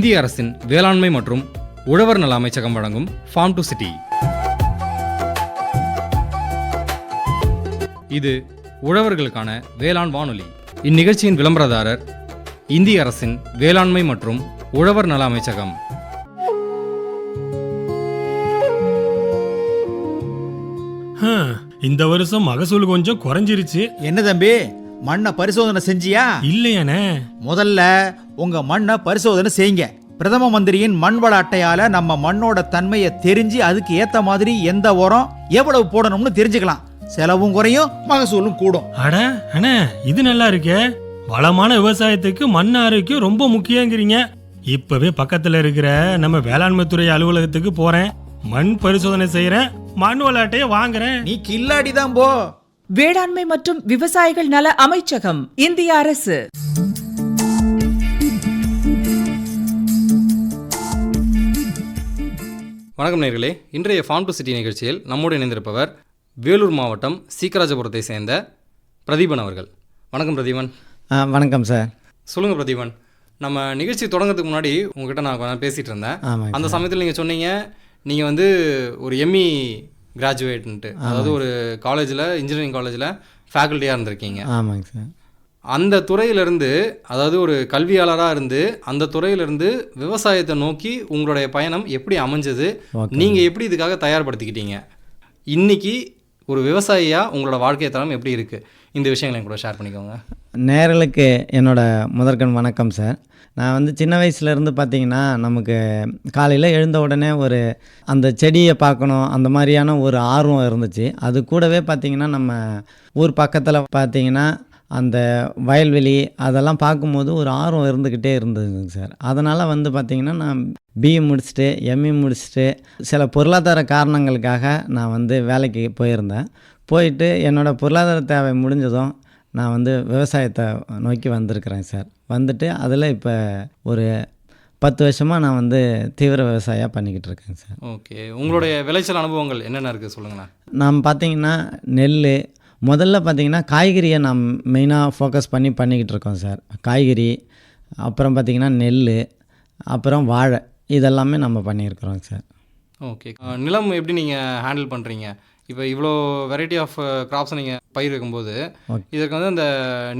இந்திய அரசின் வேளாண்மை மற்றும் உழவர் நல அமைச்சகம் வழங்கும் ஃபார்ம் டு சிட்டி. இது உழவர்களுக்கான வேளாண் வானொலி. இந்நிகழ்ச்சியின் விளம்பரதாரர் இந்திய அரசின் வேளாண்மை மற்றும் உழவர் நல அமைச்சகம். இந்த வருஷம் மகசூல் கொஞ்சம் குறைஞ்சிருச்சு. என்ன தம்பி, மண்ணை பரிசோதனை செஞ்சியா? இல்லையானே. முதல்ல உங்க மண்ணை பரிசோதனை செய்யுங்க. பிரதம மந்திரியின் மண் வள அட்டையால நம்ம மண்ணோட தன்மையை தெரிஞ்சு அதுக்கு ஏத்த மாதிரி எந்த உரம் எவ்வளவு போடணும்னு தெரிஞ்சுக்கலாம். செலவும் குறையும், மகசூலும் கூடும். அட அண்ணே, இது நல்லா இருக்கே. வளமான விவசாயத்துக்கு மண் ஆரோக்கியம் ரொம்ப முக்கியங்கிறீங்க. இப்பவே பக்கத்துல இருக்கிற நம்ம வேளாண்மை துறை அலுவலகத்துக்கு போறேன், மண் பரிசோதனை செய்யறேன், மண் வள அட்டையை வாங்குறேன். நீ கில்லாடி தான் போ. வேளாண்மை மற்றும் விவசாயிகள் நல அமைச்சகம், இந்திய அரசு. வணக்கம் நேயர்களே. இன்றைய ஃபார்ம் டு சிட்டி நிகழ்ச்சியில் நம்மோடு இணைந்திருப்பவர் வேலூர் மாவட்டம் சீக்கராஜபுரத்தை சேர்ந்த பிரதீபன் அவர்கள். வணக்கம் பிரதீபன். வணக்கம் சார். சொல்லுங்கள் பிரதீபன், நம்ம நிகழ்ச்சி தொடங்கிறதுக்கு முன்னாடி உங்ககிட்ட நான் பேசிகிட்டு இருந்தேன். அந்த சமயத்தில் நீங்கள் சொன்னீங்க, நீங்கள் ஒரு எம்இ கிராஜுவேட்ன்ட்டு, அதாவது ஒரு காலேஜில், இன்ஜினியரிங் காலேஜில் ஃபேக்கல்ட்டியாக இருந்திருக்கீங்க. ஆமாங்க சார். அந்த துறையிலேருந்து, அதாவது ஒரு கல்வியாளராக இருந்து அந்த துறையிலேருந்து விவசாயத்தை நோக்கி உங்களுடைய பயணம் எப்படி அமைஞ்சது, நீங்கள் எப்படி இதுக்காக தயார்படுத்திக்கிட்டீங்க, இன்றைக்கி ஒரு விவசாயியாக உங்களோட வாழ்க்கை தரம் எப்படி இருக்குது, இந்த விஷயங்களை கூட ஷேர் பண்ணிக்கோங்க. நேயர்களுக்கு என்னோட முதற்கண் வணக்கம் சார். நான் சின்ன வயசுலேருந்து பார்த்திங்கன்னா, நமக்கு காலையில் எழுந்த உடனே அந்த செடியை பார்க்கணும், அந்த மாதிரியான ஒரு ஆர்வம் இருந்துச்சு. அது கூடவே பார்த்திங்கன்னா, நம்ம ஊர் பக்கத்தில் பார்த்திங்கன்னா அந்த வயல்வெளி அதெல்லாம் பார்க்கும்போது ஒரு ஆர்வம் இருந்துக்கிட்டே இருந்ததுங்க சார். அதனால் பார்த்திங்கன்னா, நான் பிஇ முடிச்சுட்டு எம்இ முடிச்சுட்டு சில பொருளாதார காரணங்களுக்காக நான் வேலைக்கு போயிருந்தேன். போயிட்டு என்னோடய பொருளாதார தேவை முடிஞ்சதும் நான் விவசாயத்தை நோக்கி வந்திருக்கிறேன் சார். வந்துட்டு அதில் இப்போ ஒரு 10 வருஷமாக நான் தீவிர விவசாயம் பண்ணிக்கிட்டு இருக்கேங்க சார். ஓகே, உங்களுடைய விளைச்சல் அனுபவங்கள் என்னென்ன இருக்குது சொல்லுங்களேன். நாம் பார்த்திங்கன்னா, நெல் முதல்ல பார்த்திங்கன்னா காய்கறியை நாம் மெயினாக ஃபோக்கஸ் பண்ணிக்கிட்டு இருக்கோம் சார். காய்கறி, அப்புறம் பார்த்திங்கன்னா நெல், அப்புறம் வாழை, இதெல்லாமே நம்ம பண்ணியிருக்கிறோம் சார். ஓகே, நிலம் எப்படி நீங்கள் ஹேண்டில் பண்ணுறீங்க? இப்போ இவ்வளோ வெரைட்டி ஆஃப் கிராப்ஸை நீங்கள் பயிர் வைக்கும்போது இதற்கு அந்த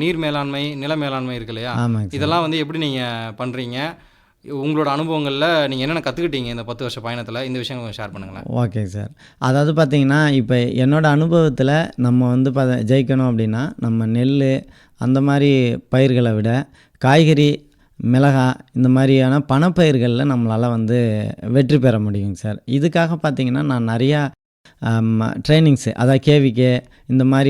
நீர் மேலாண்மை, நில மேலாண்மை இருக்கு இல்லையா, இதெல்லாம் எப்படி நீங்கள் பண்ணுறீங்க? உங்களோட அனுபவங்களில் நீங்கள் என்னென்ன கற்றுக்கிட்டீங்க இந்த 10 வருஷ பயணத்தில், இந்த விஷயம் கொஞ்சம் ஷேர் பண்ணுங்களேன். Okay sir. அதாவது பார்த்திங்கன்னா, இப்போ என்னோடய அனுபவத்தில் நம்ம ஜெயிக்கணும் அப்படின்னா, நம்ம நெல் அந்த மாதிரி பயிர்களை விட காய்கறி, மிளகாய், இந்த மாதிரியான பணப்பயிர்களில் நம்மளால் வெற்றி பெற முடியுங்க சார். இதுக்காக பார்த்திங்கன்னா, நான் நிறையா ட்ரைனிங்ஸு, அதாவது கேவிகே, இந்த மாதிரி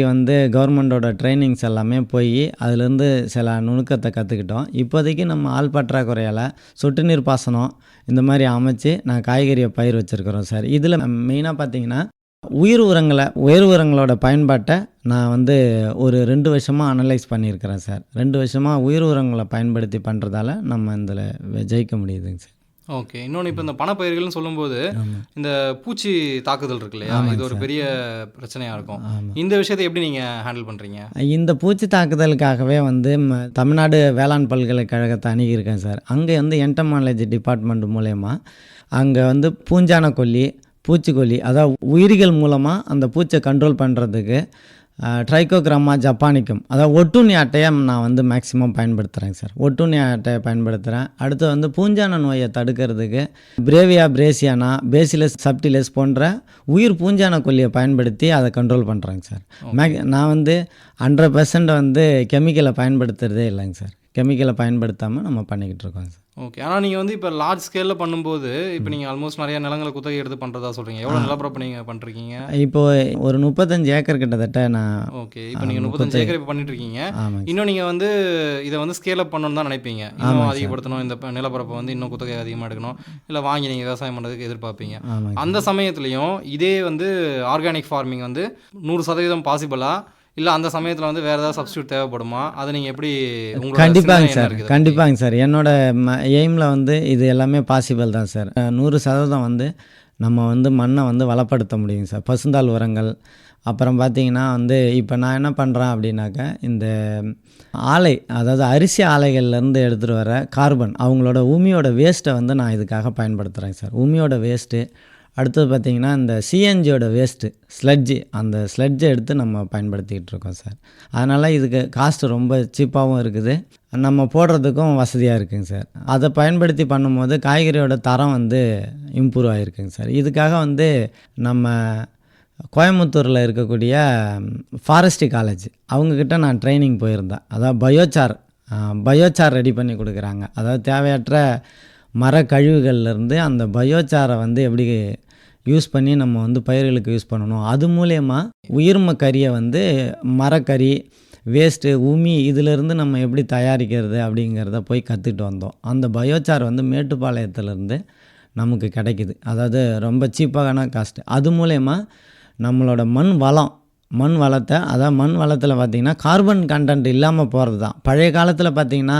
கவர்மெண்ட்டோட ட்ரைனிங்ஸ் எல்லாமே போய் அதிலேருந்து சில நுணுக்கத்தை கற்றுக்கிட்டோம். இப்போதைக்கு நம்ம ஆள் பற்றாக்குறையால் சொட்டு நீர் பாசனம் இந்த மாதிரி அமைச்சு நான் காய்கறியை பயிர் வச்சுருக்கிறோம் சார். இதில் மெயினாக பார்த்திங்கன்னா, உயிர் உரங்களோட பயன்பாட்டை நான் ஒரு 2 வருஷமாக அனலைஸ் பண்ணியிருக்கிறேன் சார். 2 வருஷமாக உயிர் உரங்களை பயன்படுத்தி பண்ணுறதால நம்ம இதில் ஜெயிக்க முடியுதுங்க சார். ஓகே, இன்னொன்று இப்போ இந்த பணப்பயிர்கள்னு சொல்லும்போது இந்த பூச்சி தாக்குதல் இருக்கு இல்லையா, இது ஒரு பெரிய பிரச்சனையாக இருக்கும். இந்த விஷயத்தை எப்படி நீங்கள் ஹேண்டில் பண்ணுறீங்க? இந்த பூச்சி தாக்குதலுக்காகவே தமிழ்நாடு வேளாண் பல்கலைக்கழகத்தை அணுகியிருக்கேன் சார். அங்கே என்டமாலஜி டிபார்ட்மெண்ட் மூலயமா அங்கே பூஞ்சான கொல்லி, பூச்சிக்கொல்லி, அதாவது உயிரிகள் மூலமாக அந்த பூச்சை கண்ட்ரோல் பண்ணுறதுக்கு ட்ரைகோகிராமா ஜப்பானிக்கம், அதாவது ஒட்டுண்ணி அட்டையை நான் மேக்ஸிமம் பயன்படுத்துகிறேங்க சார். ஒட்டுண்ணி அட்டையை பயன்படுத்துகிறேன். அடுத்து பூஞ்சான நோயை தடுக்கிறதுக்கு பிரேவியா பிரேசியானா, பேசிலஸ் சப்டிலஸ் போன்ற உயிர் பூஞ்சான கொல்லியை பயன்படுத்தி அதை கண்ட்ரோல் பண்ணுறேங்க சார். நான் 100% கெமிக்கலை பயன்படுத்துகிறதே இல்லைங்க சார். கெமிக்கலை பயன்படுத்தாமல் நம்ம பண்ணிக்கிட்டு இருக்கோங்க சார். ஓகே, ஆனால் நீங்கள் இப்போ லார்ஜ் ஸ்கேலில் பண்ணும்போது இப்போ நீங்கள் ஆல்மோஸ்ட் நிறைய நிலங்களை குத்தகை எடுத்து பண்ணுறதா சொல்கிறீங்க. எவ்வளோ நிலப்பரப்பு நீங்கள் பண்ணுறீங்க? இப்போது ஒரு 35 ஏக்கர் கிட்டத்தட்ட நான். ஓகே, இப்போ நீங்கள் 35 ஏக்கர் இப்போ பண்ணிட்டு இருக்கீங்க. இன்னும் நீங்கள் இதை ஸ்கேல் அப் பண்ணணும்னு தான் நினைப்பீங்க. இன்னும் அதிகப்படுத்தணும், இந்த நிலப்பரப்பை இன்னும் குத்தகை அதிகமாக எடுக்கணும், இல்லை வாங்கி நீங்கள் விவசாயம் பண்ணுறதுக்கு எதிர்பார்ப்பீங்க. அந்த சமயத்துலையும் இதே ஆர்கானிக் ஃபார்மிங் 100% பாசிபிளா, இல்லை அந்த சமயத்தில் வேறு ஏதாவது சப்ஸ்டியூட் தேவைப்படுமா? அதை நீங்கள் எப்படி? கண்டிப்பாங்க சார். என்னோட எய்மில் இது எல்லாமே பாசிபிள் தான் சார். 100% நம்ம மண்ணை வளப்படுத்த முடியுங்க சார். பசுந்தாள் உரங்கள், அப்புறம் பார்த்தீங்கன்னா வந்து இப்போ நான் என்ன பண்ணுறேன் அப்படின்னாக்கா, இந்த ஆலை அதாவது அரிசி ஆலைகள்லேருந்து எடுத்துகிட்டு வர கார்பன் அவங்களோட உமியோட வேஸ்ட்டை வந்து நான் இதுக்காக பயன்படுத்துகிறேன் சார். உமியோட வேஸ்ட்டு, அடுத்தது பார்த்திங்கன்னா இந்த சிஎன்ஜியோட வேஸ்ட்டு அந்த ஸ்லட்ஜை எடுத்து நம்ம பயன்படுத்திக்கிட்டு இருக்கோம் சார். அதனால் இதுக்கு காஸ்ட்டு ரொம்ப சீப்பாகவும் இருக்குது, நம்ம போடுறதுக்கும் வசதியாக இருக்குங்க சார். அதை பயன்படுத்தி பண்ணும்போது காய்கறியோட தரம் வந்து இம்ப்ரூவ் ஆகிருக்குங்க சார். இதுக்காக வந்து நம்ம கோயம்புத்தூரில் இருக்கக்கூடிய ஃபாரஸ்ட்ரி காலேஜ் அவங்கக்கிட்ட நான் ட்ரைனிங் போயிருந்தேன். அதாவது பயோசார் ரெடி பண்ணி கொடுக்குறாங்க. அதாவது தேவையற்ற மர கழிவுகள்லேருந்து அந்த பயோசாரை வந்து எப்படி யூஸ் பண்ணி நம்ம வந்து பயிர்களுக்கு யூஸ் பண்ணணும், அது மூலயமா உயிர்ம கறியை வந்து மரக்கறி வேஸ்ட்டு உமி இதிலேருந்து நம்ம எப்படி தயாரிக்கிறது அப்படிங்கிறத போய் கற்றுக்கிட்டு வந்தோம். அந்த பயோசார் வந்து மேட்டுப்பாளையத்துலேருந்து நமக்கு கிடைக்கிது. அதாவது ரொம்ப சீப்பான காஸ்ட்டு. அது மூலயமா நம்மளோட மண் வளத்தை அதாவது மண் வளத்தில் பார்த்திங்கன்னா கார்பன் கண்டென்ட் இல்லாமல் போகிறது தான். பழைய காலத்தில் பார்த்திங்கன்னா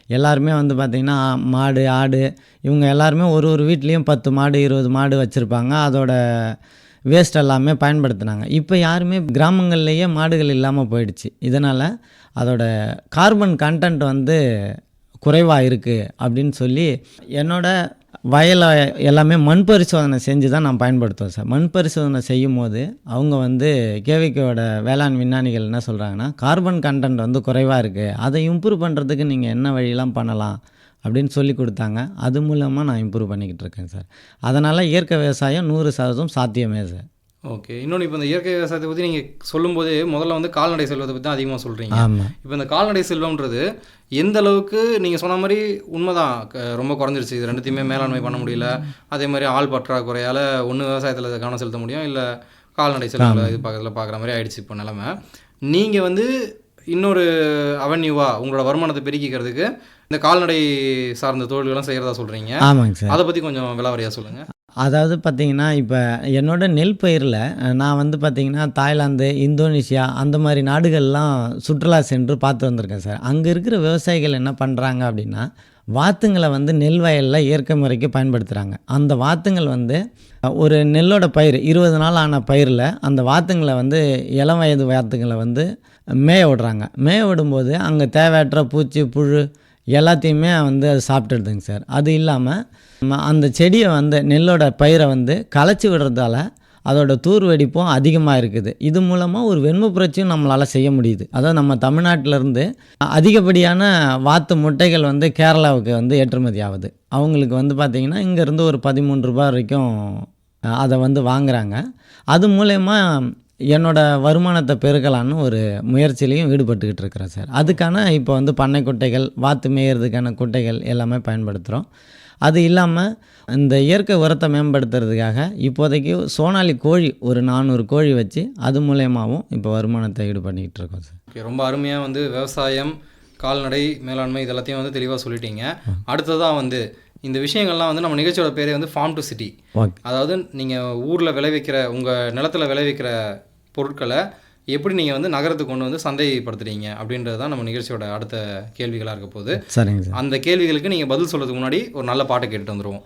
எல்லாருமே வந்து பார்த்திங்கன்னா மாடு ஆடு இவங்க எல்லாருமே ஒரு வீட்லேயும் 10 மாடு 20 மாடு வச்சுருப்பாங்க. அதோட வேஸ்ட் எல்லாமே பயன்படுத்தினாங்க. இப்போ யாருமே கிராமங்கள்லேயே மாடுகள் இல்லாமல் போயிடுச்சு. இதனால் அதோட கார்பன் கண்டென்ட் வந்து குறைவாக இருக்குது அப்படின்னு சொல்லி என்னோட வயலை எல்லாமே மண் பரிசோதனை செஞ்சு தான் நான் பயன்படுத்துவேன் சார். மண் பரிசோதனை செய்யும் போது அவங்க வந்து கேவிகேவோட வேளாண் விஞ்ஞானிகள் என்ன சொல்கிறாங்கன்னா, கார்பன் கண்டென்ட் வந்து குறைவாக இருக்குது, அதை இம்ப்ரூவ் பண்ணுறதுக்கு நீங்கள் என்ன வழியெல்லாம் பண்ணலாம் அப்படின்னு சொல்லி கொடுத்தாங்க. அது மூலமாக நான் இம்ப்ரூவ் பண்ணிக்கிட்டு இருக்கேன் சார். அதனால் இயற்கை விவசாயம் 100% சாத்தியமே சார். ஓகே. இன்னொன்று இப்போ இந்த இயற்கை விவசாயத்தை பற்றி நீங்கள் சொல்லும்போது முதல்ல வந்து கால்நடை செல்வத்தை பற்றி தான் அதிகமாக சொல்கிறீங்க. ஆமாம். இப்போ இந்த கால்நடை செல்வம்ன்றது எந்த அளவுக்கு நீங்கள் சொன்ன மாதிரி உண்மைதான், ரொம்ப குறைஞ்சிருச்சு. இது ரெண்டுத்தையுமே மேலாண்மை பண்ண முடியல. அதே மாதிரி ஆள் பற்றாக்குறையால் ஒன்று விவசாயத்தில் கவனம் செலுத்த முடியும், இல்லை கால்நடை செல்வங்களை இது பார்க்குற மாதிரி ஆயிடுச்சு இப்போ நிலமை. நீங்கள் வந்து இன்னொரு அவென்யூவாக உங்களோட வருமானத்தை பெருக்கிக்கிறதுக்கு இந்த கால்நடை சார்ந்த தொழில்களும் செய்கிறதா சொல்கிறீங்க. ஆமாங்க சார். அதை பற்றி கொஞ்சம் விலாவரியாக சொல்லுங்கள். அதாவது பார்த்திங்கன்னா இப்போ என்னோட நெல் பயிரில் நான் வந்து பார்த்திங்கன்னா தாய்லாந்து, இந்தோனேஷியா அந்த மாதிரி நாடுகள்லாம் சுற்றுலா சென்று பார்த்து வந்திருக்கேன் சார். அங்கே இருக்கிற விவசாயிகள் என்ன பண்ணுறாங்க அப்படின்னா, வாத்துங்களை வந்து நெல் வயலில் இயற்கை முறைக்கு பயன்படுத்துகிறாங்க. அந்த வாத்துங்கள் வந்து ஒரு நெல்லோட பயிர் 20 நாள் ஆன பயிரில் அந்த வாத்துங்களை வந்து இளம் வயது வாத்துங்களை வந்து மேய விடுறாங்க. மேய விடும்போது அங்கே தேவையற்ற பூச்சி புழு எல்லாத்தையுமே வந்து அது சாப்பிட்டுடுதுங்க சார். அது இல்லாமல் அந்த செடியை வந்து நெல்லோட பயிரை வந்து களைச்சி விடுறதால அதோட தூர் வெடிப்பும் அதிகமாக இருக்குது. இது மூலமாக ஒரு வெண்மை புரட்சியும் நம்மளால் செய்ய முடியுது. அதாவது நம்ம தமிழ்நாட்டிலேருந்து அதிகப்படியான வாத்து முட்டைகள் வந்து கேரளாவுக்கு வந்து ஏற்றுமதி ஆகுது. அவங்களுக்கு வந்து பார்த்திங்கன்னா இங்கேருந்து ஒரு 13 ரூபா வரைக்கும் அதை வந்து வாங்குகிறாங்க. அது மூலயமா என்னோட வருமானத்தை பெருக்கலான்னு ஒரு முயற்சியிலையும் ஈடுபட்டுக்கிட்டு இருக்கிறேன் சார். அதுக்கான இப்போ வந்து பண்ணை குட்டைகள், வாத்து மேயறதுக்கான குட்டைகள் எல்லாமே பயன்படுத்துகிறோம். அது இல்லாமல் இந்த இயற்கை உரத்தை மேம்படுத்துறதுக்காக இப்போதைக்கு சோனாலி கோழி ஒரு 400 கோழி வச்சு அது மூலயமாவும் இப்போ வருமானத்தை ஈடுபட்டுக்கிட்டு இருக்கோம் சார். ஓகே, ரொம்ப அருமையாக வந்து விவசாயம், கால்நடை மேலாண்மை இது எல்லாத்தையும் வந்து தெளிவாக சொல்லிட்டீங்க. அடுத்ததாக வந்து இந்த விஷயங்கள்லாம் வந்து நம்ம நிகழ்ச்சியோட பேரே வந்து ஃபார்ம் டு சிட்டி. அதாவது நீங்கள் ஊரில் விளைவிக்கிற உங்கள் நிலத்தில் விளைவிக்கிற பொருட்களை எப்படி நீங்கள் வந்து நகரத்துக்கு கொண்டு வந்து சந்தைப்படுத்துறீங்க அப்படின்றது தான் நம்ம நிகழ்ச்சியோட அடுத்த கேள்விகளாக இருக்க போகுது. சரிங்க சார். அந்த கேள்விகளுக்கு நீங்கள் பதில் சொல்கிறதுக்கு முன்னாடி ஒரு நல்ல பாட்டை கேட்டுட்டு வந்துடுவோம்.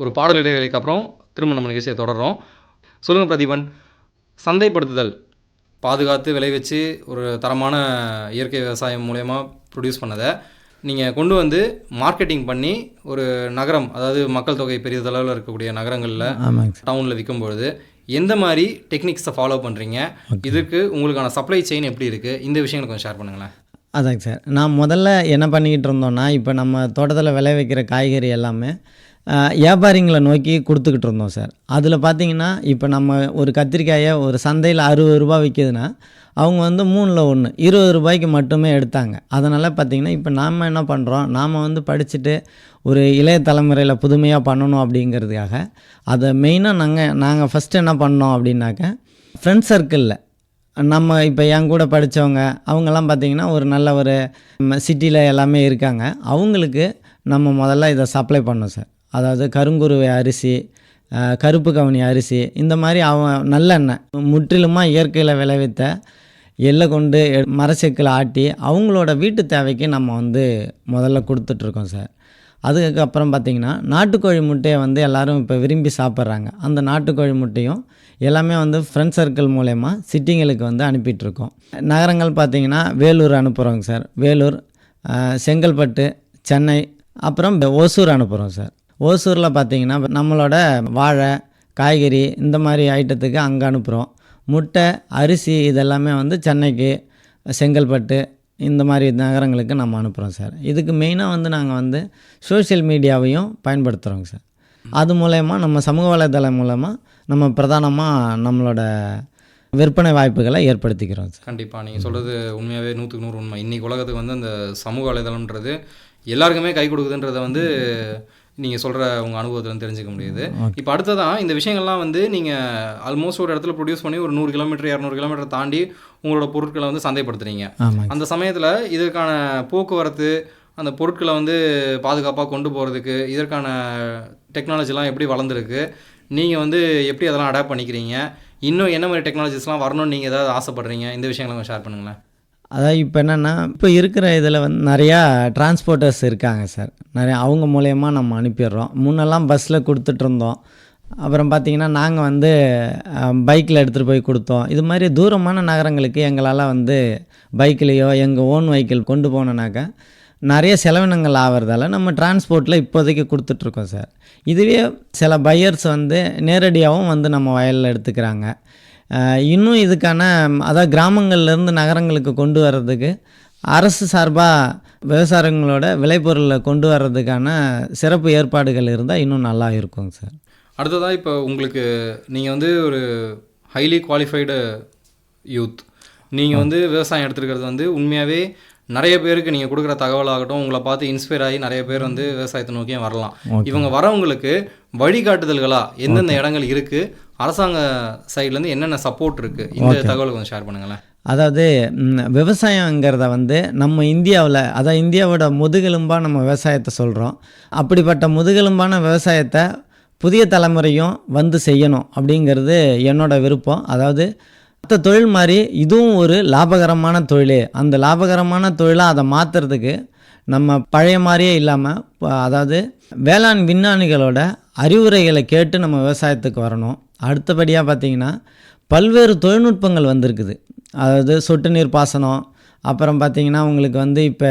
ஒரு பாடல் இடைவேளைக்கு அப்புறம் திரும்ப நம்ம நிகழ்ச்சியை தொடர்றோம். சொல்லுங்கள் பிரதீபன், சந்தைப்படுத்துதல் பாதுகாத்து விளைவிச்சு ஒரு தரமான இயற்கை விவசாயம் மூலயமா ப்ரொடியூஸ் பண்ணதை நீங்கள் கொண்டு வந்து மார்க்கெட்டிங் பண்ணி ஒரு நகரம், அதாவது மக்கள் தொகை பெரியதளவில் இருக்கக்கூடிய நகரங்களில், ஆமாங்க சார். டவுனில் விற்கும்பொழுது எந்த மாதிரி டெக்னிக்ஸை ஃபாலோ பண்ணுறீங்க, இதுக்கு உங்களுக்கான சப்ளை செயின் எப்படி இருக்குது, இந்த விஷயங்களை கொஞ்சம் ஷேர் பண்ணுங்களேன். அதாங்க சார். நான் முதல்ல என்ன பண்ணிக்கிட்டு இருந்தோம்னா, இப்போ நம்ம தோட்டத்தில் விளைவிக்கிற காய்கறி எல்லாமே வியாபாரிங்களை நோக்கி கொடுத்துக்கிட்டு இருந்தோம் சார். அதில் பார்த்தீங்கன்னா, இப்போ நம்ம ஒரு கத்திரிக்காயை ஒரு சந்தையில் ரூ. 60 விற்கிதுன்னா, அவங்க வந்து 3ல் 1 ரூ. 20 மட்டுமே எடுத்தாங்க. அதனால் பார்த்தீங்கன்னா, இப்போ நாம் என்ன பண்ணுறோம், நாம் வந்து படிச்சுட்டு ஒரு இளைய தலைமுறையில் புதுமையாக பண்ணணும் அப்படிங்கிறதுக்காக, அதை மெயினாக நாங்கள் ஃபஸ்ட்டு என்ன பண்ணோம் அப்படின்னாக்க, ஃப்ரெண்ட்ஸ் சர்க்கிளில் நம்ம இப்போ என் கூட படித்தவங்க அவங்கெல்லாம் பார்த்திங்கன்னா ஒரு நல்ல ஒரு சிட்டியில் எல்லாமே இருக்காங்க. அவங்களுக்கு நம்ம முதல்ல இதை சப்ளை பண்ணோம் சார். அதாவது கருங்குருவை அரிசி, கருப்பு கவுனி அரிசி, இந்த மாதிரி நல்லெண்ணெய் முற்றிலுமாக இயற்கையில் விளைவித்த எள்ளை கொண்டு மரச்செக்கில் ஆட்டி அவங்களோட வீட்டு தேவைக்கு நம்ம வந்து முதல்ல கொடுத்துட்ருக்கோம் சார். அதுக்கப்புறம் பார்த்திங்கன்னா, நாட்டுக்கோழி முட்டையை வந்து எல்லோரும் இப்போ விரும்பி சாப்பிட்றாங்க. அந்த நாட்டுக்கோழி முட்டையும் எல்லாமே வந்து ஃப்ரெண்ட் சர்க்கிள் மூலயமா சிட்டிங்களுக்கு வந்து அனுப்பிட்டுருக்கோம். நகரங்கள் பார்த்திங்கன்னா வேலூர் அனுப்புகிறோங்க சார். வேலூர், செங்கல்பட்டு, சென்னை, அப்புறம் ஓசூர் அனுப்புகிறோம் சார். ஓசூரில் பார்த்திங்கன்னா நம்மளோட வாழை, காய்கறி இந்த மாதிரி ஐட்டத்துக்கு அங்கே அனுப்புகிறோம். முட்டை, அரிசி இதெல்லாமே வந்து சென்னைக்கு, செங்கல்பட்டு இந்த மாதிரி நகரங்களுக்கு நம்ம அனுப்புகிறோம் சார். இதுக்கு மெயினாக வந்து நாங்கள் வந்து சோஷியல் மீடியாவையும் பயன்படுத்துகிறோங்க சார். அது மூலயமா நம்ம சமூக வலைதளம் மூலமாக நம்ம பிரதானமாக நம்மளோட விற்பனை வாய்ப்புகளை ஏற்படுத்திக்கிறோம் சார். கண்டிப்பாக நீங்கள் சொல்கிறது உண்மையாகவே 100க்கு 100 உண்மை. இன்றைக்கி உலகத்துக்கு வந்து அந்த சமூக வலைதளம்ன்றது எல்லாருக்குமே கை கொடுக்குதுன்றதை வந்து நீங்கள் சொல்கிற உங்கள் அனுபவத்தில் தெரிஞ்சுக்க முடியுது. இப்போ அடுத்ததான் இந்த விஷயங்கள்லாம் வந்து நீங்கள் ஆல்மோஸ்ட் ஒரு இடத்துல ப்ரொடியூஸ் பண்ணி ஒரு 100 கிலோமீட்டர் 200 கிலோமீட்டர் தாண்டி உங்களோட பொருட்களை வந்து சந்தைப்படுத்துறீங்க. அந்த சமயத்தில் இதற்கான போக்குவரத்து, அந்த பொருட்களை வந்து பாதுகாப்பாக கொண்டு போகிறதுக்கு இதற்கான டெக்னாலஜிலாம் எப்படி வளர்ந்துருக்கு, நீங்கள் வந்து எப்படி அதெல்லாம் அடாப்ட் பண்ணிக்கிறீங்க, இன்னும் என்ன மாதிரி டெக்னாலஜிஸ்லாம் வரணும்னு நீங்கள் ஏதாவது ஆசைப்படுறீங்க, இந்த விஷயங்களை ஷேர் பண்ணுங்களேன். அதாவது இப்போ என்னென்னா, இப்போ இருக்கிற இதில் வந்து நிறையா டிரான்ஸ்போர்ட்டர்ஸ் இருக்காங்க சார். நிறையா அவங்க மூலயமா நம்ம அனுப்பிடுறோம். முன்னெல்லாம் பஸ்ஸில் கொடுத்துட்ருந்தோம். அப்புறம் பார்த்திங்கன்னா நாங்கள் வந்து பைக்கில் எடுத்துகிட்டு போய் கொடுத்தோம். இது மாதிரி தூரமான நகரங்களுக்கு எங்களால் வந்து பைக்லேயோ எங்கள் ஓன் வெஹிக்கிள் கொண்டு போனோன்னாக்கா நிறைய செலவினங்கள் ஆகிறதால நம்ம டிரான்ஸ்போர்ட்டில் இப்போதைக்கு கொடுத்துட்ருக்கோம் சார். இதுவே சில பையர்ஸ் வந்து நேரடியாகவும் வந்து நம்ம வயலில் எடுத்துக்கிறாங்க. இன்னும் இதுக்கான அதாவது கிராமங்கள்லேருந்து நகரங்களுக்கு கொண்டு வர்றதுக்கு அரசு சார்பாக விவசாயிகளோட விளைபொருளை கொண்டு வர்றதுக்கான சிறப்பு ஏற்பாடுகள் இருந்தால் இன்னும் நல்லா இருக்குங்க சார். அடுத்ததாக இப்போ உங்களுக்கு நீங்கள் வந்து ஒரு ஹைலி குவாலிஃபைடு யூத், நீங்கள் வந்து விவசாயம் எடுத்துருக்கிறது வந்து உண்மையாகவே நிறைய பேருக்கு நீங்கள் கொடுக்குற தகவலாகட்டும், உங்களை பார்த்து இன்ஸ்பயர் ஆகி நிறைய பேர் வந்து விவசாயத்தை நோக்கியும் வரலாம். இவங்க வரவங்களுக்கு வழிகாட்டுதல்களாக எந்தெந்த இடங்கள் இருக்குது, அரசாங்க சைட்லேருந்து என்னென்ன சப்போர்ட் இருக்குது, இந்த தகவலை கொஞ்சம் ஷேர் பண்ணுங்களேன். அதாவது விவசாயங்கிறத வந்து நம்ம இந்தியாவில், அதாவது இந்தியாவோட முதுகெலும்பாக நம்ம விவசாயத்தை சொல்கிறோம். அப்படிப்பட்ட முதுகெலும்பான விவசாயத்தை புதிய தலைமுறையும் வந்து செய்யணும் அப்படிங்கிறது என்னோட விருப்பம். அதாவது மற்ற தொழில் மாதிரி இதுவும் ஒரு லாபகரமான தொழில். அந்த லாபகரமான தொழிலாக அதை மாற்றுறதுக்கு நம்ம பழைய மாதிரியே இல்லாமல், அதாவது வேளாண் விஞ்ஞானிகளோட அறிவுரைகளை கேட்டு நம்ம விவசாயத்துக்கு வரணும். அடுத்தபடியாக பார்த்திங்கன்னா பல்வேறு தொழில்நுட்பங்கள் வந்திருக்குது. அதாவது சொட்டு நீர் பாசனம், அப்புறம் பார்த்திங்கன்னா உங்களுக்கு வந்து இப்போ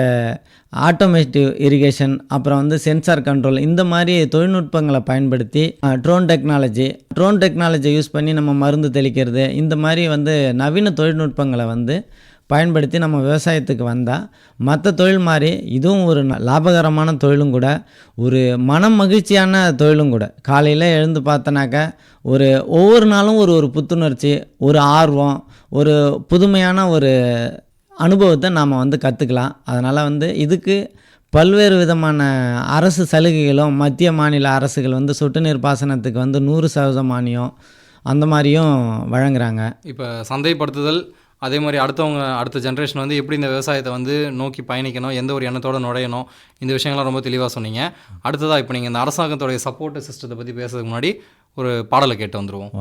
ஆட்டோமேட்டிவ் இரிகேஷன், அப்புறம் வந்து சென்சார் கண்ட்ரோல், இந்த மாதிரி தொழில்நுட்பங்களை பயன்படுத்தி ட்ரோன் டெக்னாலஜி யூஸ் பண்ணி நம்ம மருந்து தெளிக்கிறது, இந்த மாதிரி வந்து நவீன தொழில்நுட்பங்களை வந்து பயன்படுத்தி நம்ம விவசாயத்துக்கு வந்தால் மற்ற தொழில் மாதிரி இதுவும் ஒரு லாபகரமான தொழிலும் கூட, ஒரு மன மகிழ்ச்சியான தொழிலும் கூட. காலையில் எழுந்து பார்த்தனாக்கா ஒவ்வொரு நாளும் ஒரு புத்துணர்ச்சி, ஒரு ஆர்வம், ஒரு புதுமையான ஒரு அனுபவத்தை நாம் வந்து கற்றுக்கலாம். அதனால் வந்து இதுக்கு பல்வேறு விதமான அரசு சலுகைகளும், மத்திய மாநில அரசுகள் வந்து சொட்டு நீர் பாசனத்துக்கு வந்து 100% மானியம் அந்த மாதிரியும் வழங்குறாங்க. இப்போ சந்தைப்படுத்துதல், அதே மாதிரி அடுத்த ஜென்ரேஷன் வந்து எப்படி இந்த விவசாயத்தை வந்து நோக்கி பயணிக்கணும், எந்த ஒரு எண்ணத்தோடு நுழையணும், இந்த விஷயங்கள்லாம் ரொம்ப தெளிவாக சொன்னீங்க. அடுத்ததாக இப்போ நீங்கள் இந்த அரசாங்கத்தோடைய சப்போர்ட் சிஸ்டத்தை பற்றி பேசுறதுக்கு முன்னாடி ஒரு பாடலை கேட்டு வந்துடுவோம்.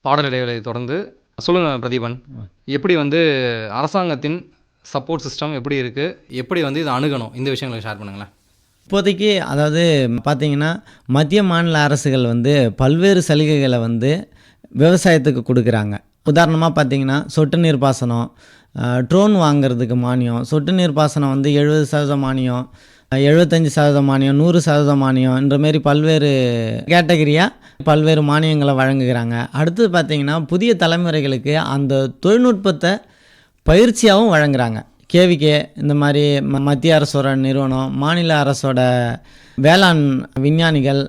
பாடல் இடைவேளையை தொடர்ந்து சொல்லுங்கள் பிரதீபன், எப்படி வந்து அரசாங்கத்தின் சப்போர்ட் சிஸ்டம் எப்படி இருக்குது, எப்படி வந்து இதை அணுகணும், இந்த விஷயங்களை ஷேர் பண்ணுங்களேன். இப்போதைக்கு அதாவது பார்த்திங்கன்னா மத்திய மாநில அரசுகள் வந்து பல்வேறு சலுகைகளை வந்து விவசாயத்துக்கு கொடுக்குறாங்க. உதாரணமாக பார்த்திங்கன்னா சொட்டு நீர் பாசனம், ட்ரோன் வாங்கிறதுக்கு மானியம், சொட்டு நீர் பாசனம் வந்து 70% மானியம், 75% மானியம், 100% மானியம் என்ற மாரி பல்வேறு கேட்டகரியாக பல்வேறு மானியங்களை வழங்குகிறாங்க. அடுத்தது பார்த்திங்கன்னா புதிய தலைமுறைகளுக்கு அந்த தொழில்நுட்பத்தை பயிற்சியாகவும் வழங்குறாங்க. கேவிகே இந்த மாதிரி மத்திய அரசோட நிறுவனம், மாநில அரசோட வேளாண் விஞ்ஞானிகள்,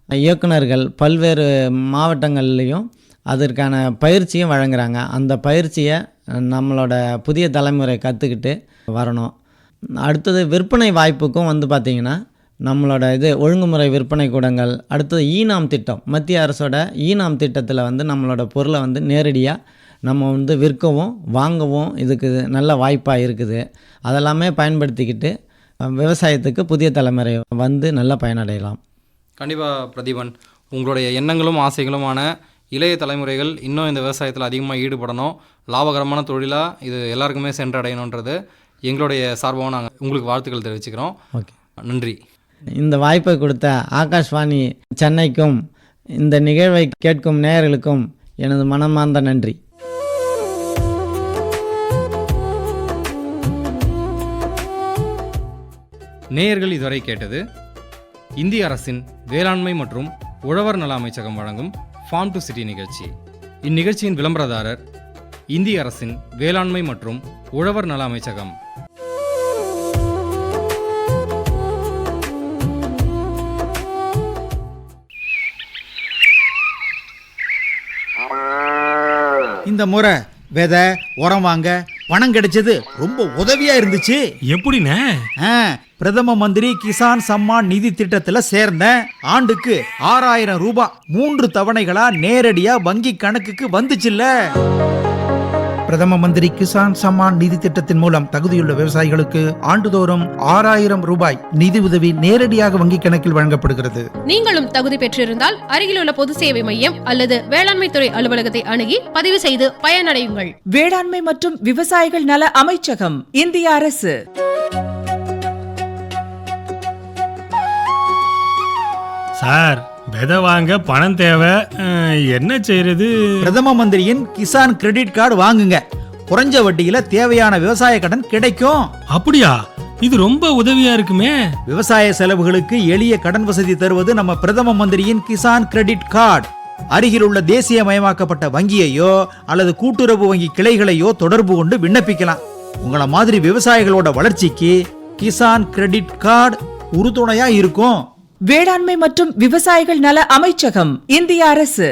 இயக்குநர்கள் பல்வேறு மாவட்டங்கள்லேயும் அதற்கான பயிற்சியும் வழங்குறாங்க. அந்த பயிற்சியை நம்மளோட புதிய தலைமுறை கற்றுக்கிட்டு வரணும். அடுத்தது விற்பனை வாய்ப்புக்கும் வந்து பார்த்திங்கன்னா நம்மளோட ஒழுங்குமுறை விற்பனை கூடங்கள், அடுத்தது ஈனாம் திட்டம், மத்திய அரசோட ஈனாம் திட்டத்தில் வந்து நம்மளோட பொருளை வந்து நேரடியாக நம்ம வந்து விற்கவும் வாங்கவும் இதுக்கு நல்ல வாய்ப்பாக இருக்குது. அதெல்லாமே பயன்படுத்திக்கிட்டு விவசாயத்துக்கு புதிய தலைமுறை வந்து நல்லா பயனடையலாம். கண்டிப்பாக பிரதீபன், உங்களுடைய எண்ணங்களும் ஆசைகளுமான இளைய தலைமுறைகள் இன்னும் இந்த விவசாயத்தில் அதிகமாக ஈடுபடணும், லாபகரமான தொழிலாக இது எல்லாருக்குமே சென்றடையணுன்றது எங்களுடைய சார்பாக நாங்கள் உங்களுக்கு வாழ்த்துக்கள் தெரிவிச்சுக்கிறோம். ஓகே, நன்றி. இந்த வாய்ப்பை கொடுத்த ஆகாஷ்வாணி சென்னைக்கும் இந்த நிகழ்வை கேட்கும் நேயர்களுக்கும் எனது மனமார்ந்த நன்றி. நேயர்கள் இதுவரை கேட்டது இந்திய அரசின் வேளாண்மை மற்றும் உழவர் நல அமைச்சகம் வழங்கும் ஃபார்ம் டு சிட்டி நிகழ்ச்சி. இந்நிகழ்ச்சியின் விளம்பரதாரர் இந்திய அரசின் வேளாண்மை மற்றும் உழவர் நல அமைச்சகம். இந்த முறை விதை உரம் வாங்க பணம் கிடைச்சது ரொம்ப உதவியா இருந்துச்சு. எப்படிண்ணே? பிரதம மந்திரி கிசான் சம்மான் நிதி திட்டத்துல சேர்ந்தேன். ஆண்டுக்கு 6000 ரூபாய் 3 தவணைகளா நேரடியா வங்கி கணக்குக்கு வந்துச்சுல்ல. பிரதம மந்திரி கிசான் சம்மான் நிதி திட்டத்தின் மூலம் தகுதியுள்ள விவசாயிகளுக்கு ஆண்டுதோறும் 6000 ரூபாய் நிதி உதவி நேரடியாக வங்கி கணக்கில் வழங்கப்படுகிறது. நீங்களும் தகுதி பெற்றிருந்தால் அருகிலுள்ள பொது சேவை மையம் அல்லது வேளாண்மை துறை அலுவலகத்தை அணுகி பதிவு செய்து பயனடையுங்கள். வேளாண்மை மற்றும் விவசாயிகள் நல அமைச்சகம், இந்திய அரசு. சார், விதை வாங்க பணம் தேவை, என்ன செய்யறது? பிரதம மந்திரியின் கிசான் கிரெடிட் கார்டு வாங்குங்க. குறைஞ்ச வட்டியில தேவையான விவசாய கடன் கிடைக்கும். அப்படியா? இது ரொம்ப உதவியா இருக்குமே. விவசாய செலவுகளுக்கு எளிய கடன் வசதி தருவது நம்ம பிரதம மந்திரியின் கிசான் கிரெடிட் கார்டு. அருகிலுள்ள தேசியமயமாக்கப்பட்ட வங்கியையோ அல்லது கூட்டுறவு வங்கி கிளைகளையோ தொடர்பு கொண்டு விண்ணப்பிக்கலாம். உங்களை மாதிரி விவசாயிகளோட வளர்ச்சிக்கு கிசான் கிரெடிட் கார்டு உறுதுணையா இருக்கும். வேளாண்மை மற்றும் விவசாயிகள் நல அமைச்சகம், இந்திய அரசு.